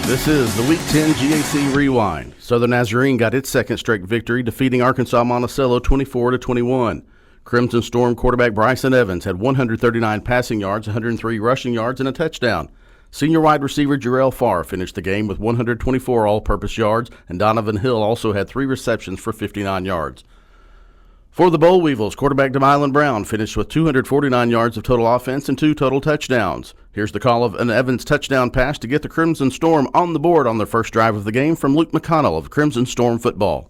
This is the Week 10 GAC Rewind. Southern Nazarene got its second straight victory, defeating Arkansas Monticello 24-21. Crimson Storm quarterback Bryson Evans had 139 passing yards, 103 rushing yards, and a touchdown. Senior wide receiver Jarrell Farr finished the game with 124 all-purpose yards, and Donovan Hill also had 3 receptions for 59 yards. For the Boll Weevils, quarterback Demylan Brown finished with 249 yards of total offense and 2 total touchdowns. Here's the call of an Evans touchdown pass to get the Crimson Storm on the board on their first drive of the game from Luke McConnell of Crimson Storm Football.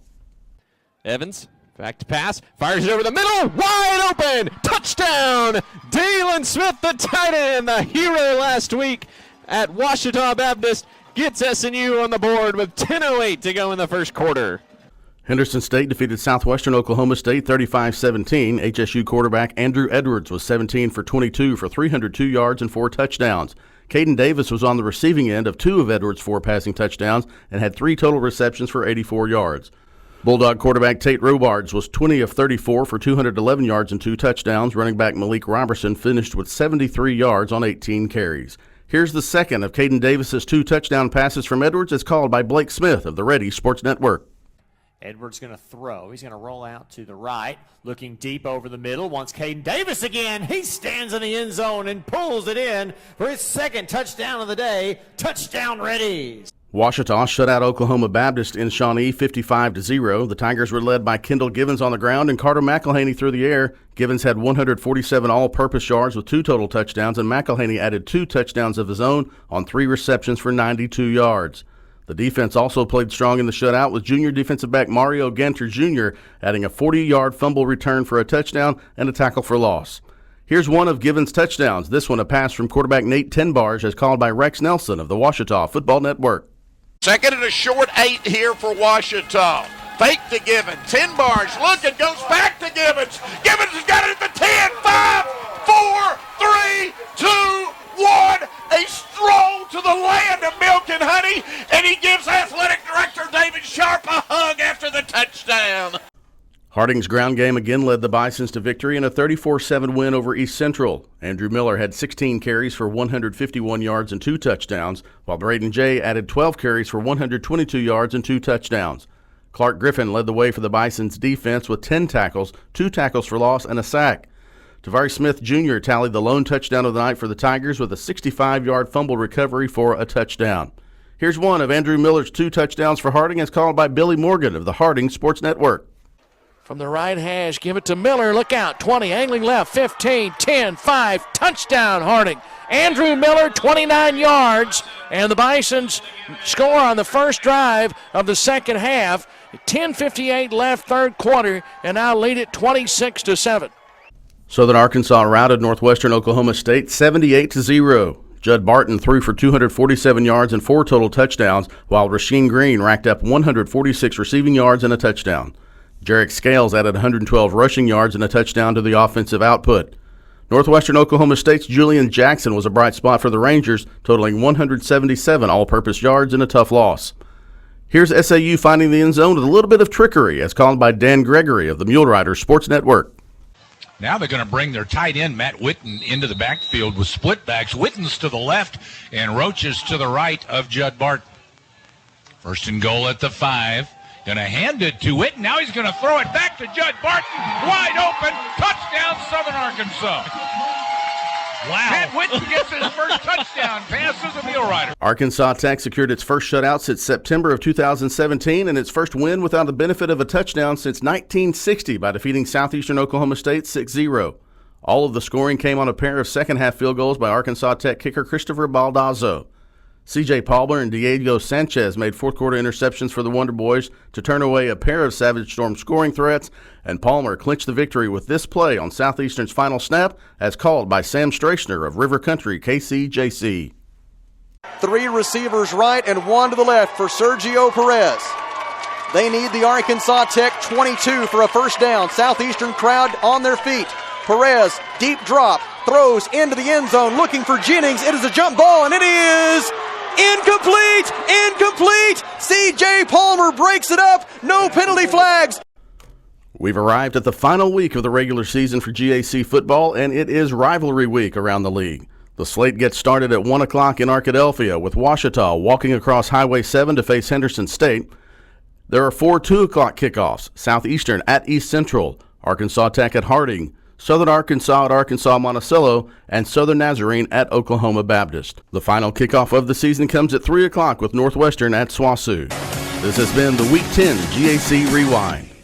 Evans, back to pass, fires it over the middle, wide open, touchdown! Dalen Smith, the tight end, the hero last week at Ouachita Baptist, gets SNU on the board with 10:08 to go in the first quarter. Henderson State defeated Southwestern Oklahoma State 35-17. HSU quarterback Andrew Edwards was 17 for 22 for 302 yards and 4 touchdowns. Caden Davis was on the receiving end of 2 of Edwards' 4 passing touchdowns and had 3 total receptions for 84 yards. Bulldog quarterback Tate Robards was 20 of 34 for 211 yards and 2 touchdowns. Running back Malik Robertson finished with 73 yards on 18 carries. Here's the second of Caden Davis's 2 touchdown passes from Edwards as called by Blake Smith of the Ready Sports Network. Edwards going to throw. He's going to roll out to the right, looking deep over the middle. Wants Caden Davis again. He stands in the end zone and pulls it in for his second touchdown of the day. Touchdown Ready. Ouachita shut out Oklahoma Baptist in Shawnee 55-0. The Tigers were led by Kendall Givens on the ground and Carter McElhaney through the air. Givens had 147 all-purpose yards with 2 total touchdowns, and McElhaney added 2 touchdowns of his own on 3 receptions for 92 yards. The defense also played strong in the shutout with junior defensive back Mario Ganter Jr. adding a 40-yard fumble return for a touchdown and a tackle for loss. Here's one of Givens' touchdowns. This one a pass from quarterback Nate Tenbarge as called by Rex Nelson of the Ouachita Football Network. Second and a short 8 here for Ouachita. Fake to Givens. Tenbarge looking, goes back to Givens. Givens has got it at the 10, 5, 4, 3, 2, 1. A stroll to the land of milk and honey, and he gives athletic director David Sharp a hug after the touchdown. Harding's ground game again led the Bisons to victory in a 34-7 win over East Central. Andrew Miller had 16 carries for 151 yards and 2 touchdowns, while Braden Jay added 12 carries for 122 yards and 2 touchdowns. Clark Griffin led the way for the Bisons' defense with 10 tackles, 2 tackles for loss, and a sack. Tavari Smith Jr. tallied the lone touchdown of the night for the Tigers with a 65-yard fumble recovery for a touchdown. Here's one of Andrew Miller's 2 touchdowns for Harding as called by Billy Morgan of the Harding Sports Network. From the right hash, give it to Miller. Look out, 20, angling left, 15, 10, 5, touchdown Harding. Andrew Miller, 29 yards, and the Bisons score on the first drive of the second half. 10:58 left, third quarter, and now lead it 26-7. Southern Arkansas routed Northwestern Oklahoma State 78-0. Judd Barton threw for 247 yards and 4 total touchdowns, while Rasheem Green racked up 146 receiving yards and a touchdown. Jarek Scales added 112 rushing yards and a touchdown to the offensive output. Northwestern Oklahoma State's Julian Jackson was a bright spot for the Rangers, totaling 177 all-purpose yards in a tough loss. Here's SAU finding the end zone with a little bit of trickery, as called by Dan Gregory of the Mule Riders Sports Network. Now they're going to bring their tight end, Matt Witten, into the backfield with split backs. Witten's to the left and Roaches to the right of Judd Barton. First and goal at the 5. Going to hand it to Witten. Now he's going to throw it back to Judd Barton. Wide open. Touchdown, Southern Arkansas. Wow. Matt Witten gets his first touchdown. Passes the Mule Rider. Arkansas Tech secured its first shutout since September of 2017 and its first win without the benefit of a touchdown since 1960 by defeating Southeastern Oklahoma State 6-0. All of the scoring came on a pair of second-half field goals by Arkansas Tech kicker Christopher Baldazzo. C.J. Palmer and Diego Sanchez made fourth-quarter interceptions for the Wonder Boys to turn away a pair of Savage Storm scoring threats, and Palmer clinched the victory with this play on Southeastern's final snap as called by Sam Strachner of River Country KCJC. 3 receivers right and 1 to the left for Sergio Perez. They need the Arkansas Tech 22 for a first down. Southeastern crowd on their feet. Perez, deep drop, throws into the end zone looking for Jennings. It is a jump ball, and it is incomplete! Incomplete! C.J. Palmer breaks it up. No penalty flags. We've arrived at the final week of the regular season for GAC football, and it is rivalry week around the league. The slate gets started at 1 o'clock in Arkadelphia with Ouachita walking across Highway 7 to face Henderson State. There are 4 2 o'clock kickoffs: Southeastern at East Central, Arkansas Tech at Harding, Southern Arkansas at Arkansas Monticello, and Southern Nazarene at Oklahoma Baptist. The final kickoff of the season comes at 3 o'clock with Northwestern at SWOSU. This has been the Week 10 GAC Rewind.